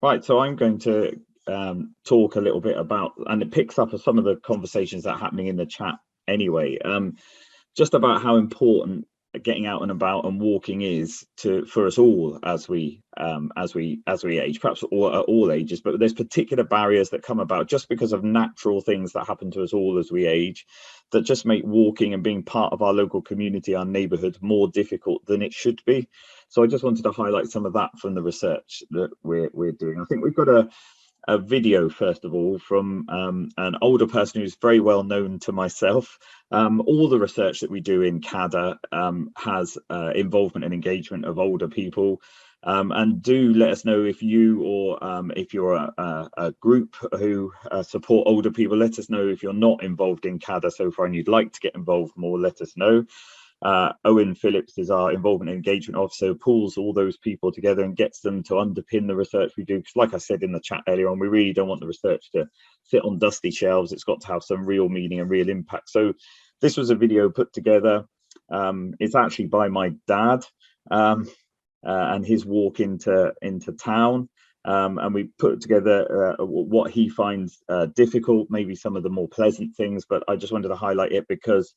Right, so I'm going to talk a little bit about, and it picks up on some of the conversations that are happening in the chat anyway, just about how important getting out and about and walking is to for us all as we age, perhaps all, at all ages. But there's particular barriers that come about just because of natural things that happen to us all as we age, that just make walking and being part of our local community, our neighbourhood, more difficult than it should be. So I just wanted to highlight some of that from the research that we're doing. I think we've got a video, first of all, from an older person who's very well known to myself. All the research that we do in CADA has involvement and engagement of older people. And do let us know if you, or if you're a group who support older people. Let us know if you're not involved in CADA so far and you'd like to get involved more. Let us know. Owen Phillips is our involvement and engagement officer, pulls all those people together and gets them to underpin the research we do. Because like I said in the chat earlier on, we really don't want the research to sit on dusty shelves. It's got to have some real meaning and real impact. So this was a video put together. It's actually by my dad and his walk into town. And we put together what he finds difficult, maybe some of the more pleasant things, but I just wanted to highlight it because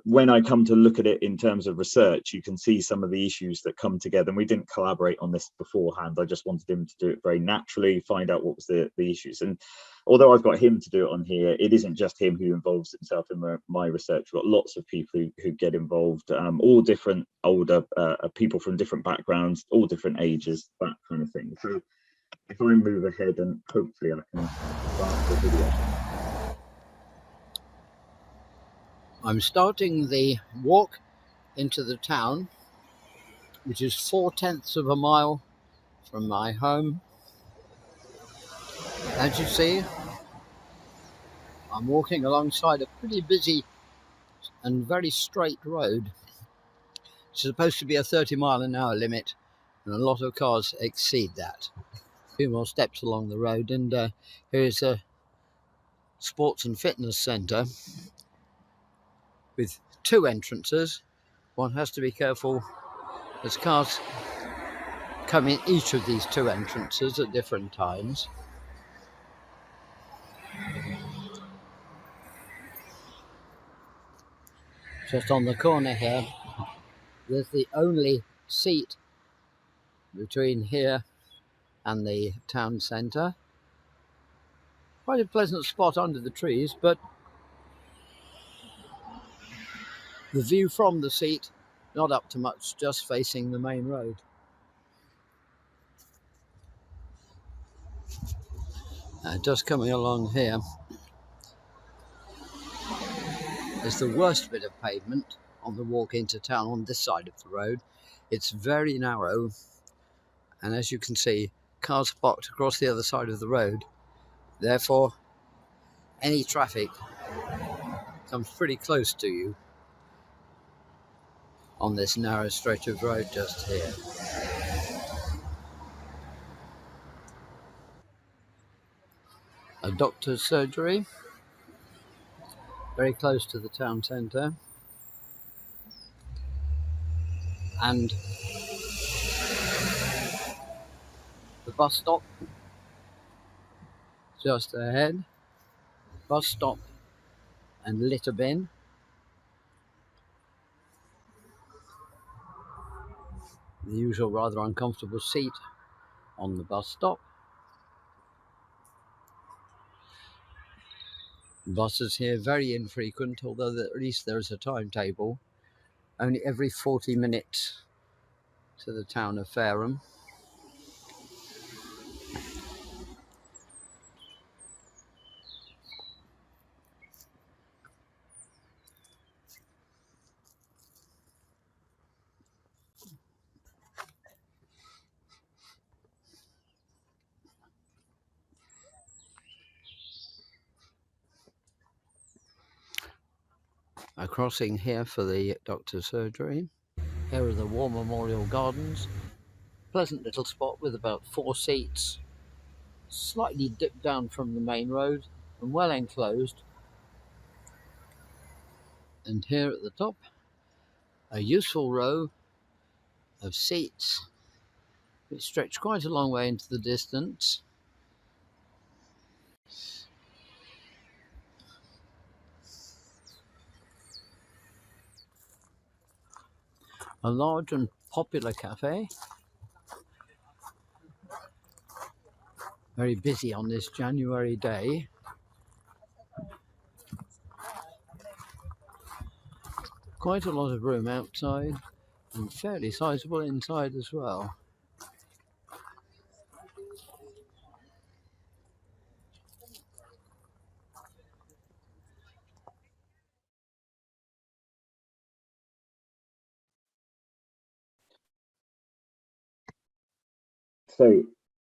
when I come to look at it in terms of research, you can see some of the issues that come together. And we didn't collaborate on this beforehand. I just wanted him to do it very naturally, find out what was the issues. And although I've got him to do it on here, it isn't just him who involves himself in my research. We've got lots of people who get involved, all different older people from different backgrounds, all different ages, that kind of thing. So if I move ahead, and hopefully I can start the video. I'm starting the walk into the town, which is 4/10 of a mile from my home. As you see, I'm walking alongside a pretty busy and very straight road. It's supposed to be a 30-mile-an-hour limit, and a lot of cars exceed that. A few more steps along the road, and here is a sports and fitness centre with two entrances. One has to be careful as cars come in each of these two entrances at different times. Just on the corner here, there's the only seat between here and the town centre. Quite a pleasant spot under the trees, but the view from the seat not up to much, just facing the main road. Just coming along here is the worst bit of pavement on the walk into town on this side of the road. It's very narrow, and as you can see, cars parked across the other side of the road. Therefore, any traffic comes pretty close to you on this narrow stretch of road just here. A doctor's surgery, very close to the town centre, and the bus stop just ahead. Bus stop and litter bin. The usual rather uncomfortable seat on the bus stop. Buses here very infrequent, although at least there is a timetable. Only every 40 minutes to the town of Fareham. A crossing here for the doctor's surgery. Here are the War Memorial Gardens. Pleasant little spot with about 4 seats, slightly dipped down from the main road and well enclosed. And here at the top, a useful row of seats It stretched quite a long way into the distance. A large and popular cafe. Very busy on this January day. Quite a lot of room outside and fairly sizable inside as well. So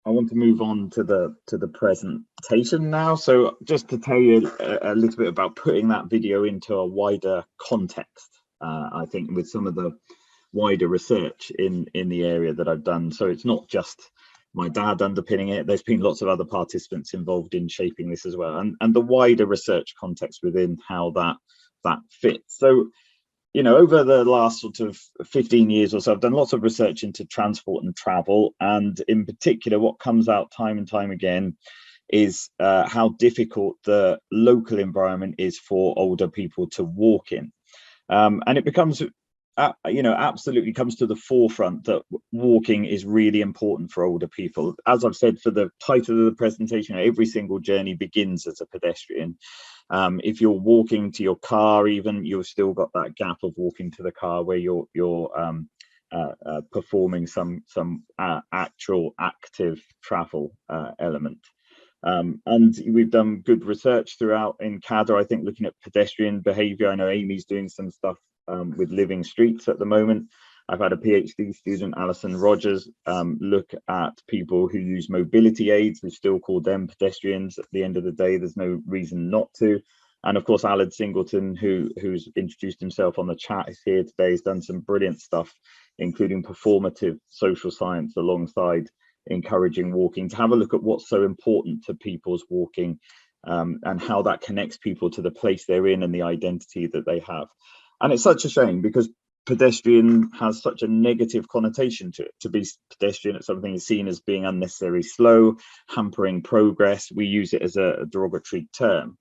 I want to move on to the presentation now. So just to tell you a little bit about putting that video into a wider context, I think with some of the wider research in the area that I've done. So it's not just my dad underpinning it. There's been lots of other participants involved in shaping this as well, and the wider research context within how that fits. So, you know, over the last sort of 15 years or so, I've done lots of research into transport and travel, and in particular, what comes out time and time again is how difficult the local environment is for older people to walk in. And it becomes, you know, absolutely comes to the forefront that walking is really important for older people. As I've said, for the title of the presentation, every single journey begins as a pedestrian. If you're walking to your car, even, you've still got that gap of walking to the car where you're performing some actual active travel element. And we've done good research throughout in CADA, I think, looking at pedestrian behaviour. I know Amy's doing some stuff with Living Streets at the moment. I've had a PhD student, Alison Rogers, look at people who use mobility aids. We still call them pedestrians at the end of the day. There's no reason not to. And of course, Aled Singleton, who's introduced himself on the chat, is here today. He's done some brilliant stuff, including performative social science alongside encouraging walking, to have a look at what's so important to people's walking, and how that connects people to the place they're in and the identity that they have. And it's such a shame because pedestrian has such a negative connotation to it. To be pedestrian at something is seen as being unnecessarily slow, hampering progress. We use it as a derogatory term.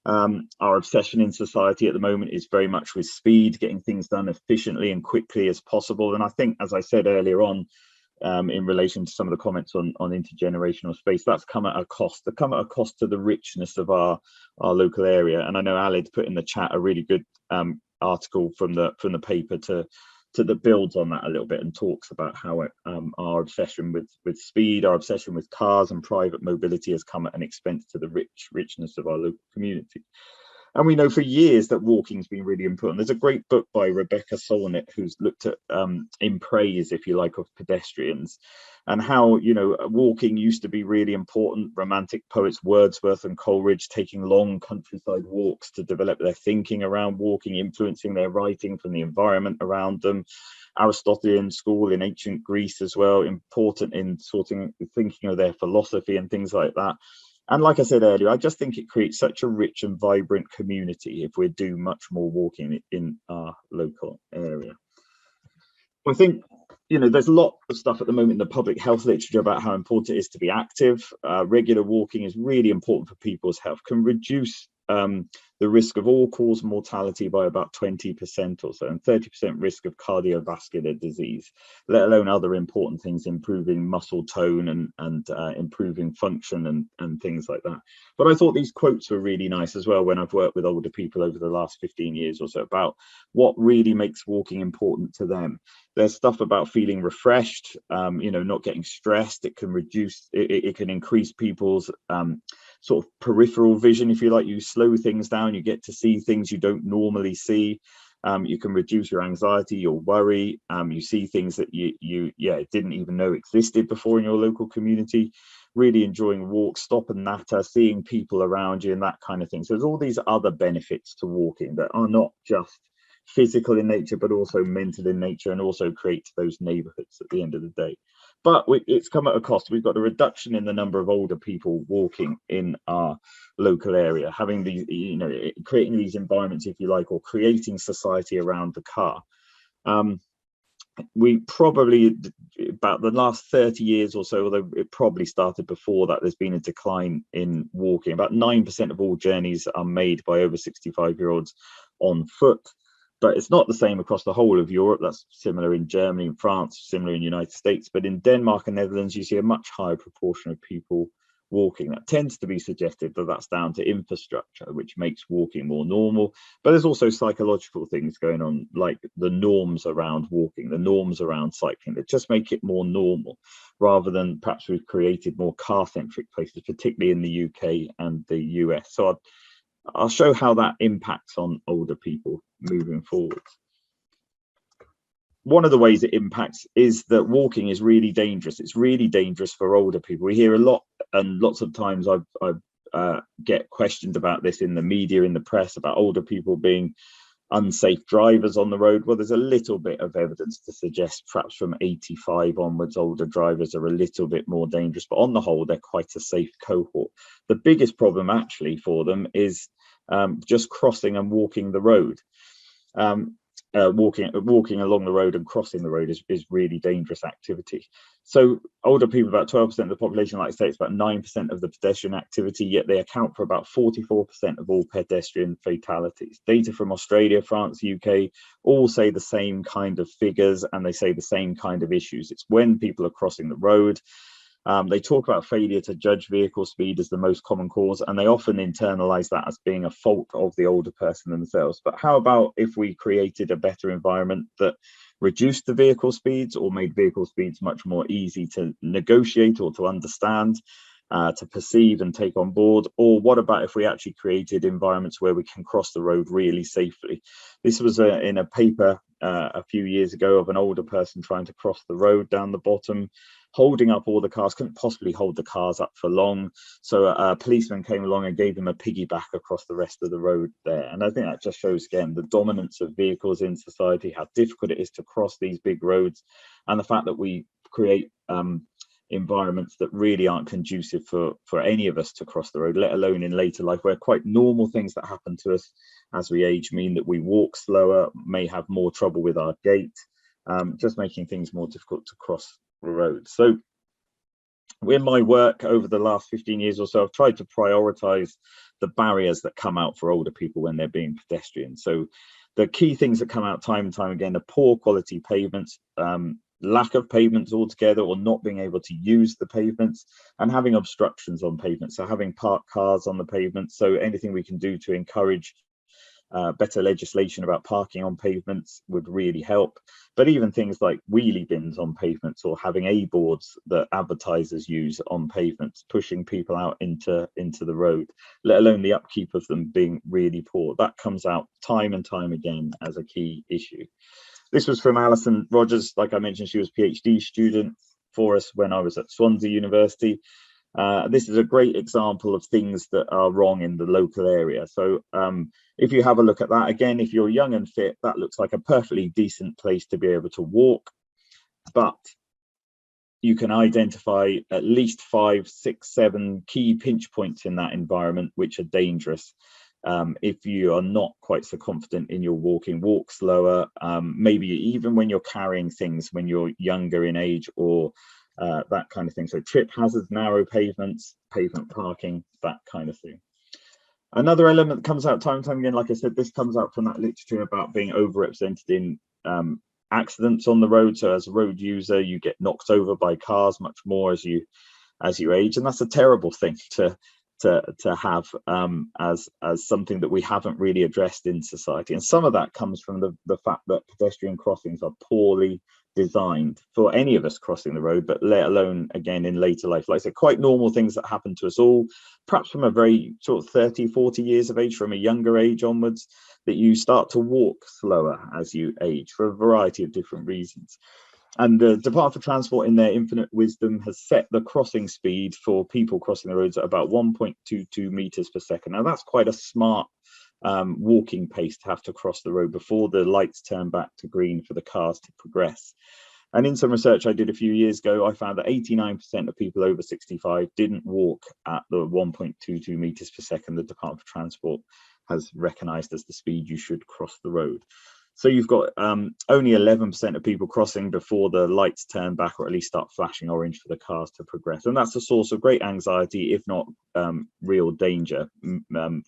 Our obsession in society at the moment is very much with speed, getting things done efficiently and quickly as possible. And I think, as I said earlier on, in relation to some of the comments on intergenerational space, that's come at a cost. They come at a cost to the richness of our local area. And I know Alid put in the chat a really good article from the paper that builds on that a little bit and talks about how our obsession with speed, our obsession with cars and private mobility has come at an expense to the richness of our local community. And we know for years that walking's been really important. There's a great book by Rebecca Solnit who's looked at in praise, if you like, of pedestrians, and how, you know, walking used to be really important. Romantic poets Wordsworth and Coleridge taking long countryside walks to develop their thinking around walking, influencing their writing from the environment around them. Aristotelian school in ancient Greece as well, important in thinking of their philosophy and things like that. And like I said earlier, I just think it creates such a rich and vibrant community if we do much more walking in our local area. I think, you know, there's a lot of stuff at the moment in the public health literature about how important it is to be active. Regular walking is really important for people's health, can reduce the risk of all-cause mortality by about 20% or so, and 30% risk of cardiovascular disease, let alone other important things, improving muscle tone and improving function and things like that. But I thought these quotes were really nice as well when I've worked with older people over the last 15 years or so about what really makes walking important to them. There's stuff about feeling refreshed, you know, not getting stressed. It can reduce, it can increase people's sort of peripheral vision, if you like. You slow things down, you get to see things you don't normally see. You can reduce your anxiety, your worry. You see things that you didn't even know existed before in your local community. Really enjoying walks, stop and natter, seeing people around you and that kind of thing. So there's all these other benefits to walking that are not just physical in nature, but also mental in nature, and also create those neighborhoods at the end of the day. But it's come at a cost. We've got a reduction in the number of older people walking in our local area, having these, you know, creating these environments, if you like, or creating society around the car. we probably, about the last 30 years or so, although it probably started before that, there's been a decline in walking. About 9% of all journeys are made by over 65-year-olds on foot, but it's not the same across the whole of Europe. That's similar in Germany and France, similar in the United States, but in Denmark and Netherlands, you see a much higher proportion of people walking. That tends to be suggested that that's down to infrastructure, which makes walking more normal. But there's also psychological things going on, like the norms around walking, the norms around cycling, that just make it more normal, rather than perhaps we've created more car-centric places, particularly in the UK and the US. So I'll show how that impacts on older people moving forward. One of the ways it impacts is that walking is really dangerous. It's really dangerous for older people. We hear a lot, and lots of times I get questioned about this in the media, in the press, about older people being unsafe drivers on the road. Well, there's a little bit of evidence to suggest perhaps from 85 onwards, older drivers are a little bit more dangerous, but on the whole, they're quite a safe cohort. The biggest problem actually for them is just crossing and walking the road. Walking along the road and crossing the road is really dangerous activity. So older people, about 12% of the population, like I say, it's about 9% of the pedestrian activity, yet they account for about 44% of all pedestrian fatalities. Data from Australia, France, UK all say the same kind of figures, and they say the same kind of issues. It's when people are crossing the road. They talk about failure to judge vehicle speed as the most common cause, and they often internalize that as being a fault of the older person themselves. But how about if we created a better environment that reduced the vehicle speeds, or made vehicle speeds much more easy to negotiate or to understand, to perceive and take on board? Or what about if we actually created environments where we can cross the road really safely? This was in a paper a few years ago of an older person trying to cross the road down the bottom, holding up all the cars, couldn't possibly hold the cars up for long. So a policeman came along and gave him a piggyback across the rest of the road there. And I think that just shows again the dominance of vehicles in society, how difficult it is to cross these big roads, and the fact that we create environments that really aren't conducive for any of us to cross the road, let alone in later life, where quite normal things that happen to us as we age mean that we walk slower, may have more trouble with our gait, just making things more difficult to cross the road. So in my work over the last 15 years or so, I've tried to prioritize the barriers that come out for older people when they're being pedestrians. So the key things that come out time and time again are poor quality pavements, lack of pavements altogether, or not being able to use the pavements, and having obstructions on pavements, so having parked cars on the pavement. So anything we can do to encourage better legislation about parking on pavements would really help. But even things like wheelie bins on pavements, or having A-boards that advertisers use on pavements, pushing people out into the road, let alone the upkeep of them being really poor, that comes out time and time again as a key issue. This was from Alison Rogers. Like I mentioned, she was a PhD student for us when I was at Swansea University. This is a great example of things that are wrong in the local area. So if you have a look at that, again, if you're young and fit, that looks like a perfectly decent place to be able to walk. But you can identify at least 5, 6, 7 key pinch points in that environment which are dangerous. If you are not quite so confident in your walking, walk slower, maybe even when you're carrying things when you're younger in age, or that kind of thing. So trip hazards, narrow pavements, pavement parking, that kind of thing. Another element that comes out time and time again, like I said, this comes out from that literature about being overrepresented in accidents on the road. So as a road user, you get knocked over by cars much more as you age, and that's a terrible thing to have as something that we haven't really addressed in society. And some of that comes from the fact that pedestrian crossings are poorly designed for any of us crossing the road, but let alone again in later life. Like I said, quite normal things that happen to us all, perhaps from a very sort of 30, 40 years of age, from a younger age onwards, that you start to walk slower as you age for a variety of different reasons. And the Department for Transport, in their infinite wisdom, has set the crossing speed for people crossing the roads at about 1.22 meters per second. Now that's quite a smart walking pace to have to cross the road before the lights turn back to green for the cars to progress. And in some research I did a few years ago, I found that 89% of people over 65 didn't walk at the 1.22 meters per second the Department for Transport has recognized as the speed you should cross the road. So you've got only 11% of people crossing before the lights turn back, or at least start flashing orange for the cars to progress. And that's a source of great anxiety, if not real danger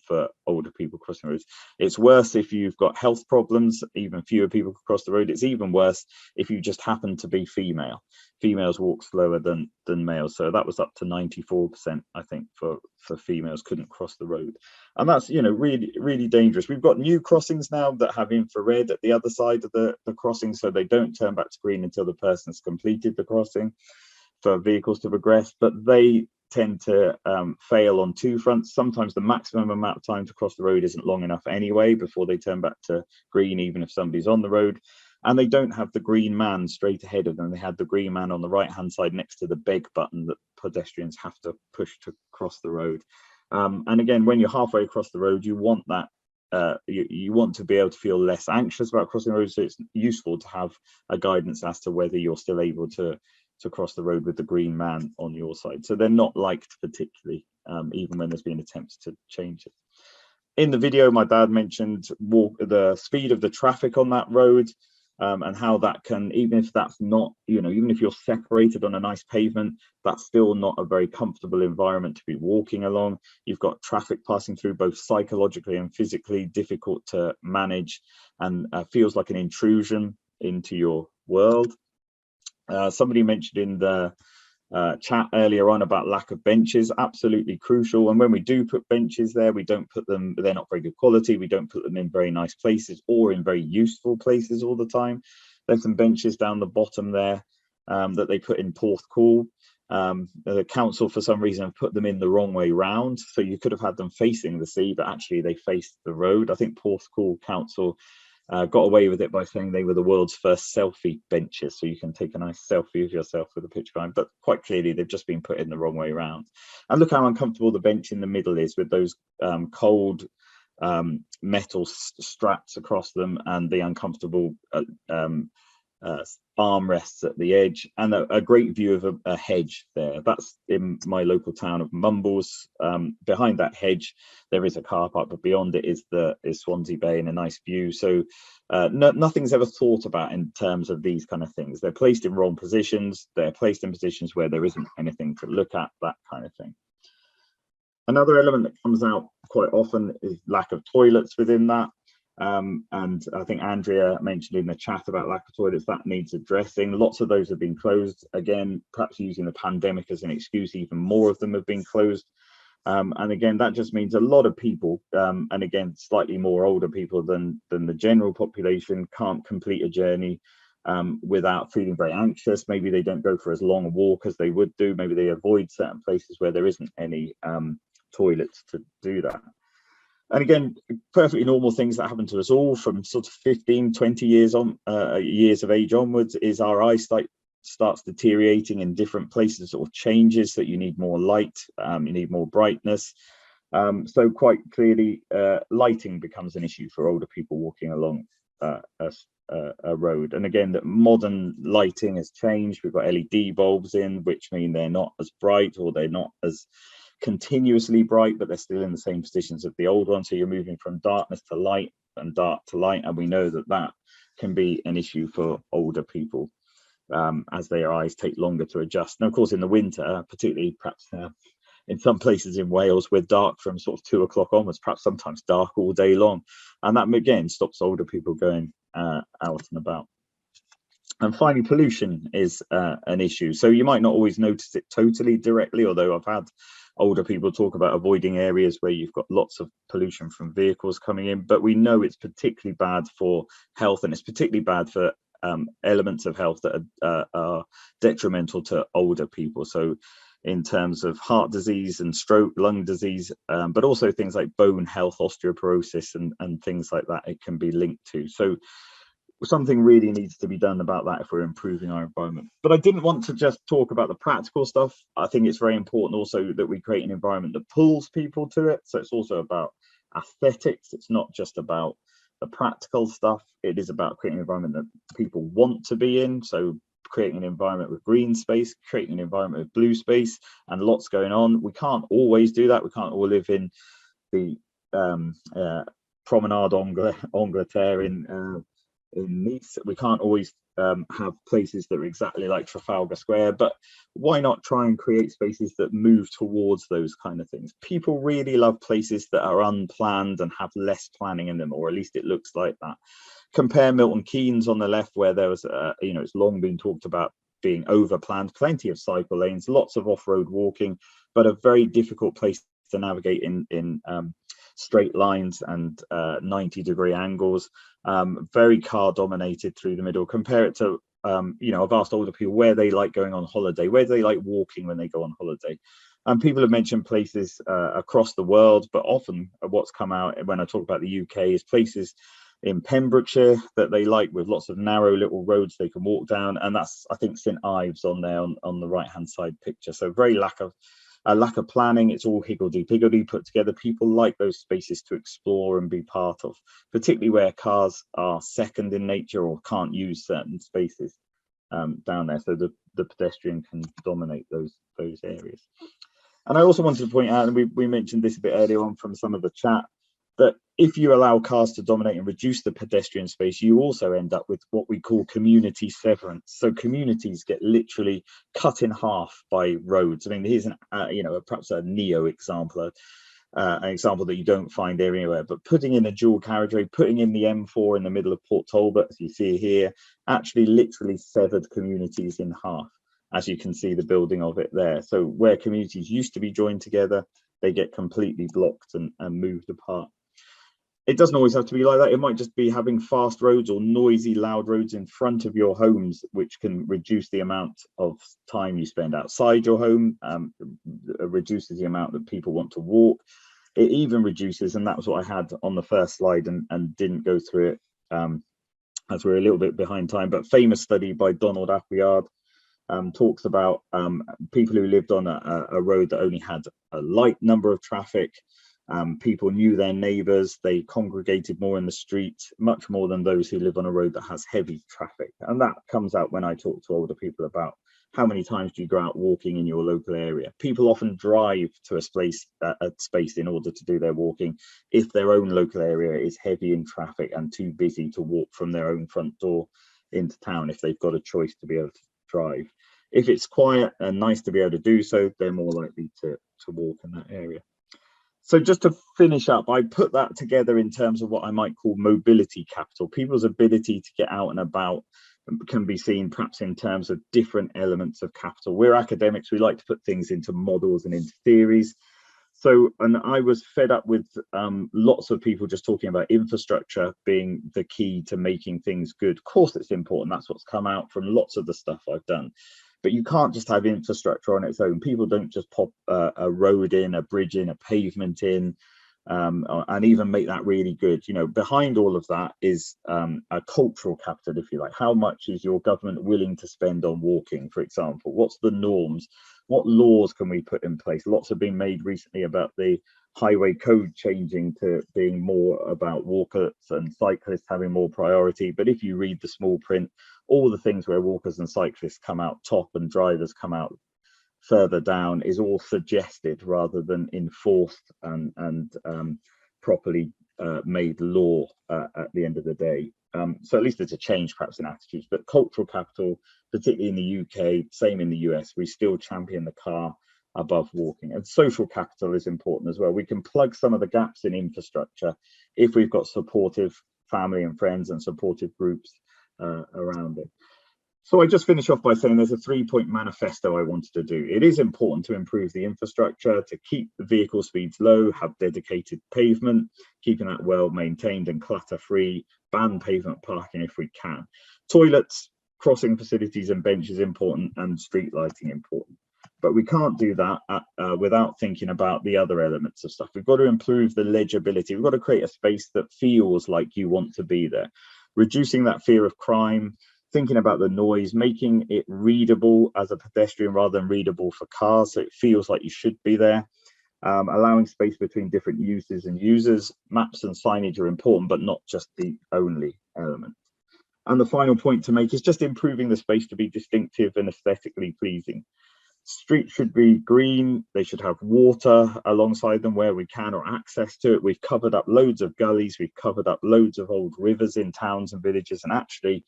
for older people crossing roads. It's worse if you've got health problems, even fewer people cross the road. It's even worse if you just happen to be female. Females walk slower than males. So that was up to 94%, I think, for females couldn't cross the road. And that's, you know, really, really dangerous. We've got new crossings now that have infrared at the other side of the crossing, so they don't turn back to green until the person's completed the crossing for vehicles to progress, but they tend to fail on two fronts. Sometimes the maximum amount of time to cross the road isn't long enough anyway before they turn back to green, even if somebody's on the road. And they don't have the green man straight ahead of them. They had the green man on the right hand side next to the beg button that pedestrians have to push to cross the road. And again, when you're halfway across the road, you want that you want to be able to feel less anxious about crossing the road. So it's useful to have a guidance as to whether you're still able to cross the road with the green man on your side. So they're not liked particularly, even when there's been attempts to change it. In the video, my dad mentioned the speed of the traffic on that road. And how that can, even if that's not, you know, even if you're separated on a nice pavement, that's still not a very comfortable environment to be walking along. You've got traffic passing through, both psychologically and physically, difficult to manage, and feels like an intrusion into your world. Somebody mentioned in the chat earlier on about lack of benches, absolutely crucial. And when we do put benches there, we don't put them, they're not very good quality, we don't put them in very nice places or in very useful places all the time. There's some benches down the bottom there that they put in Porthcawl. The council for some reason have put them in the wrong way round, so you could have had them facing the sea, but actually they faced the road. I think Porthcawl Council got away with it by saying they were the world's first selfie benches, so you can take a nice selfie of yourself with a picture behind, but quite clearly they've just been put in the wrong way around. And look how uncomfortable the bench in the middle is, with those cold metal straps across them and the uncomfortable armrests at the edge, and a great view of a hedge there. That's in my local town of Mumbles. Behind that hedge there is a car park, but beyond it is Swansea Bay and a nice view. So nothing's ever thought about in terms of these kind of things. They're placed in wrong positions, they're placed in positions where there isn't anything to look at, that kind of thing. Another element that comes out quite often is lack of toilets within that. And I think Andrea mentioned in the chat about lack of toilets, that needs addressing. Lots of those have been closed. Again, perhaps using the pandemic as an excuse, even more of them have been closed. And again, that just means a lot of people, and again, slightly more older people than the general population, can't complete a journey without feeling very anxious. Maybe they don't go for as long a walk as they would do. Maybe they avoid certain places where there isn't any toilets to do that. And again, perfectly normal things that happen to us all from sort of 15, 20 years of age onwards, is our eyesight starts deteriorating in different places, or changes, that you need more light, you need more brightness. So quite clearly, lighting becomes an issue for older people walking along a road. And again, that modern lighting has changed. We've got LED bulbs in, which mean they're not as bright, or they're not as continuously bright, but they're still in the same positions of the old one. So you're moving from darkness to light and dark to light, and we know that that can be an issue for older people as their eyes take longer to adjust. And of course, in the winter, particularly perhaps in some places in Wales, we're dark from sort of 2 o'clock onwards, perhaps sometimes dark all day long, and that again stops older people going out and about. And finally, pollution is an issue. So you might not always notice it totally directly, although I've had older people talk about avoiding areas where you've got lots of pollution from vehicles coming in, but we know it's particularly bad for health, and it's particularly bad for elements of health that are detrimental to older people. So in terms of heart disease and stroke, lung disease, but also things like bone health, osteoporosis, and things like that, it can be linked to. So something really needs to be done about that if we're improving our environment. But I didn't want to just talk about the practical stuff. I think it's very important also that we create an environment that pulls people to it. So it's also about aesthetics. It's not just about the practical stuff. It is about creating an environment that people want to be in. So creating an environment with green space, creating an environment with blue space, and lots going on. We can't always do that. We can't all live in the Promenade Angleterre in in Nice. We can't always have places that are exactly like Trafalgar Square, but why not try and create spaces that move towards those kind of things? People really love places that are unplanned and have less planning in them, or at least it looks like that. Compare Milton Keynes on the left, where there was, it's long been talked about being over planned, plenty of cycle lanes, lots of off-road walking, but a very difficult place to navigate in straight lines and 90-degree angles, very car dominated through the middle. Compare it to, I've asked older people where they like going on holiday, where do they like walking when they go on holiday. And people have mentioned places across the world, but often what's come out when I talk about the UK is places in Pembrokeshire that they like, with lots of narrow little roads they can walk down. And that's, I think, St Ives on there on the right hand side picture. So very lack of planning. It's all higgledy-piggledy put together. People like those spaces to explore and be part of, particularly where cars are second in nature or can't use certain spaces down there, so the pedestrian can dominate those areas. And I also wanted to point out, and we mentioned this a bit earlier on from some of the chat, that if you allow cars to dominate and reduce the pedestrian space, you also end up with what we call community severance. So communities get literally cut in half by roads. I mean, here's perhaps a neo example, an example that you don't find anywhere, but putting in a dual carriageway, putting in the M4 in the middle of Port Talbot, as you see here, actually literally severed communities in half, as you can see the building of it there. So where communities used to be joined together, they get completely blocked and moved apart. It doesn't always have to be like that. It might just be having fast roads or noisy, loud roads in front of your homes, which can reduce the amount of time you spend outside your home, reduces the amount that people want to walk. It even reduces, and that was what I had on the first slide and didn't go through it as we're a little bit behind time, but famous study by Donald Appleyard talks about people who lived on a road that only had a light number of traffic. People knew their neighbours, they congregated more in the street, much more than those who live on a road that has heavy traffic. And that comes out when I talk to older people about how many times do you go out walking in your local area. People often drive to a space in order to do their walking if their own local area is heavy in traffic and too busy to walk from their own front door into town, if they've got a choice to be able to drive. If it's quiet and nice to be able to do so, they're more likely to walk in that area. So just to finish up, I put that together in terms of what I might call mobility capital. People's ability to get out and about can be seen perhaps in terms of different elements of capital. We're academics, we like to put things into models and into theories. So, and I was fed up with lots of people just talking about infrastructure being the key to making things good. Of course, it's important. That's what's come out from lots of the stuff I've done. But you can't just have infrastructure on its own. People don't just pop a road in, a bridge in, a pavement in, and even make that really good. You know, behind all of that is a cultural capital, if you like. How much is your government willing to spend on walking, for example? What's the norms? What laws can we put in place? Lots have been made recently about the highway code changing to being more about walkers and cyclists having more priority. But if you read the small print, all the things where walkers and cyclists come out top and drivers come out further down is all suggested rather than enforced and properly made law at the end of the day. So at least there's a change perhaps in attitudes, but cultural capital, particularly in the UK, same in the US, we still champion the car above walking. And social capital is important as well. We can plug some of the gaps in infrastructure if we've got supportive family and friends and supportive groups around it. So I just finish off by saying there's a 3-point manifesto I wanted to do. It is important to improve the infrastructure, to keep the vehicle speeds low, have dedicated pavement, keeping that well maintained and clutter free, ban pavement parking if we can. Toilets, crossing facilities and benches important, and street lighting important. But we can't do that without thinking about the other elements of stuff. We've got to improve the legibility. We've got to create a space that feels like you want to be there. Reducing that fear of crime, thinking about the noise, making it readable as a pedestrian rather than readable for cars, so it feels like you should be there. Allowing space between different uses and users. Maps and signage are important, but not just the only element. And the final point to make is just improving the space to be distinctive and aesthetically pleasing. Streets should be green, they should have water alongside them where we can, or access to it. We've covered up loads of gullies, we've covered up loads of old rivers in towns and villages, and actually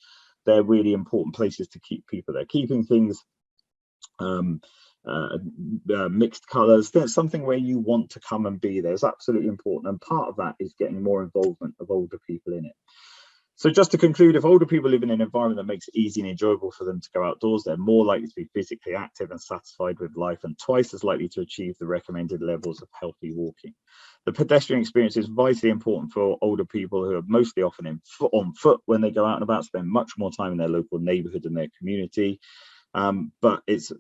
they're really important places to keep people there. Keeping things mixed colours, there's something where you want to come and be there is absolutely important, and part of that is getting more involvement of older people in it. So just to conclude, if older people live in an environment that makes it easy and enjoyable for them to go outdoors, they're more likely to be physically active and satisfied with life, and twice as likely to achieve the recommended levels of healthy walking. The pedestrian experience is vitally important for older people who are mostly often on foot when they go out and about, spend much more time in their local neighbourhood and their community. But it's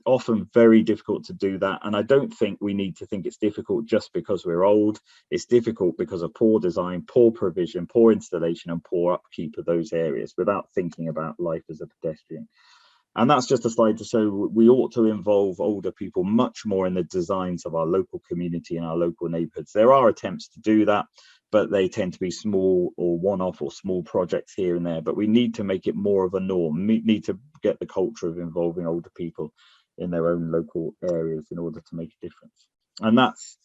often very difficult to do that, and I don't think we need to think it's difficult just because we're old. It's difficult because of poor design, poor provision, poor installation, and poor upkeep of those areas without thinking about life as a pedestrian. And that's just a slide to show we ought to involve older people much more in the designs of our local community and our local neighbourhoods. There are attempts to do that, but they tend to be small or one-off or small projects here and there. But we need to make it more of a norm. We need to get the culture of involving older people in their own local areas in order to make a difference. And that's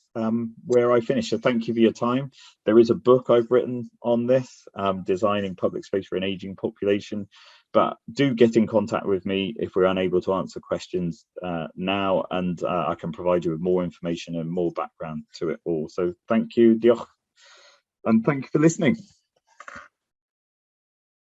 where I finish. So thank you for your time. There is a book I've written on this, Designing Public Space for an Ageing Population. But do get in contact with me if we're unable to answer questions now, and I can provide you with more information and more background to it all. So thank you, Diolch. And thank you for listening.